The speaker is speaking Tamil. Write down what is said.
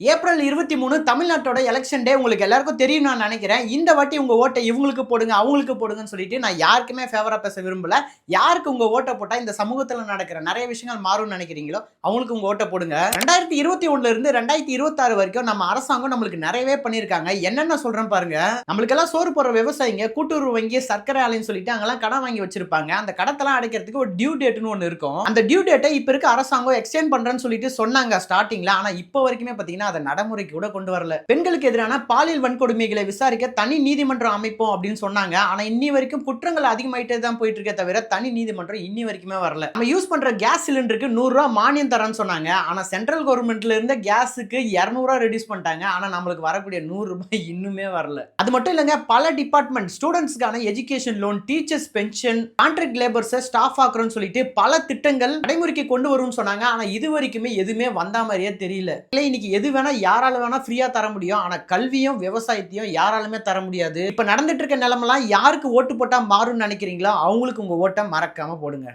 ஏப்ரல் 23 தமிழ்நாட்டோட எலெக்ஷன் டே உங்களுக்கு எல்லாருக்கும் தெரியும் நான் நினைக்கிறேன். இந்த வாட்டி உங்க ஓட்ட இவங்களுக்கு போடுங்க, அவங்களுக்கு போடுங்கன்னு சொல்லிட்டு நான் யாருக்குமே ஃபேவரா பேச விரும்பல. யாருக்கு உங்க ஓட்ட போட்டா இந்த சமூகத்துல நடக்கிற நிறைய விஷயங்கள் மாறும்னு நினைக்கிறீங்களோ, அவங்களுக்கு உங்க ஓட்ட போடுங்க. 2021ல இருந்து 2026 வரைக்கும் நம்ம அரசாங்கம் நம்மளுக்கு நிறையவே பண்ணியிருக்காங்க. என்னென்ன சொல்றேன் பாருங்க. நம்மளுக்கெல்லாம் சோறு போடுற விவசாயிங்க கூட்டுறவு வங்கி, சர்க்கரை ஆலைன்னு சொல்லிட்டு அங்கெல்லாம் கடன் வாங்கி வச்சிருப்பாங்க. அந்த கடத்தெல்லாம் அடைக்கிறதுக்கு ஒரு டியூ டேட்னு ஒன்னு இருக்கும். அந்த டியூ டேட்டை இப்ப இருக்க அரசாங்கம் எக்ஸ்டெண்ட் பண்றேன்னு சொல்லிட்டு சொன்னாங்க ஸ்டார்டிங்ல. ஆனா இப்போ வரைக்குமே பாத்தீங்கன்னா அதை நடைமுறைக்கு கூட கொண்டு வரல. பெண்களுக்கு எதிரான பாலியல் வன்கொடுமைகளை விசாரிக்க தனி நீதிமன்றம் அமைப்போம் அப்படின்னு சொன்னாங்க. ஆனா இன்னி வரைக்கும் குற்றங்கள் அதிகமாயிட்டே தான் போயிட்டு இருக்கே தவிர தனி நீதிமன்றம் இன்னி வரைக்குமே வரல. நம்ம யூஸ் பண்ற கேஸ் சிலிண்டருக்கு 100 ரூபாய் மானியம் தரேன்னு சொன்னாங்க. ஆனா சென்ட்ரல் கவர்மெண்ட்ல இருந்த கேஸுக்கு 200 ரூபாய் ரெடியூஸ் பண்ணிட்டாங்க. ஆனா நம்மளுக்கு வரக்கூடிய 100 ரூபாய் இன்னுமே வரல. அது மட்டும் இல்லங்க, பல டிபார்ட்மெண்ட் ஸ்டூடெண்ட்ஸ்க்கான education loan, teachers pension, contract labours staff ஆக்குறோம்னு சொல்லிட்டு பல திட்டங்கள் நடைமுறைக்கு கொண்டு வரும்னு சொன்னாங்க. ஆனா இது வரைக்குமே எதுவுமே வந்த மாதிரியே தெரியல. இன்னைக்கு எது வேணா யாரால வேணா ஃப்ரீயா தர முடியும். ஆனா கல்வியும் விவசாயத்தையும் யாராலுமே தர முடியாது. இப்ப நடந்துட்டு இருக்க நிலைமெல்லாம் யாருக்கு ஓட்டு போட்டா மாறும்னு நினைக்கிறீங்களோ அவங்களுக்கு உங்க ஓட்டை மறக்காம போடுங்க.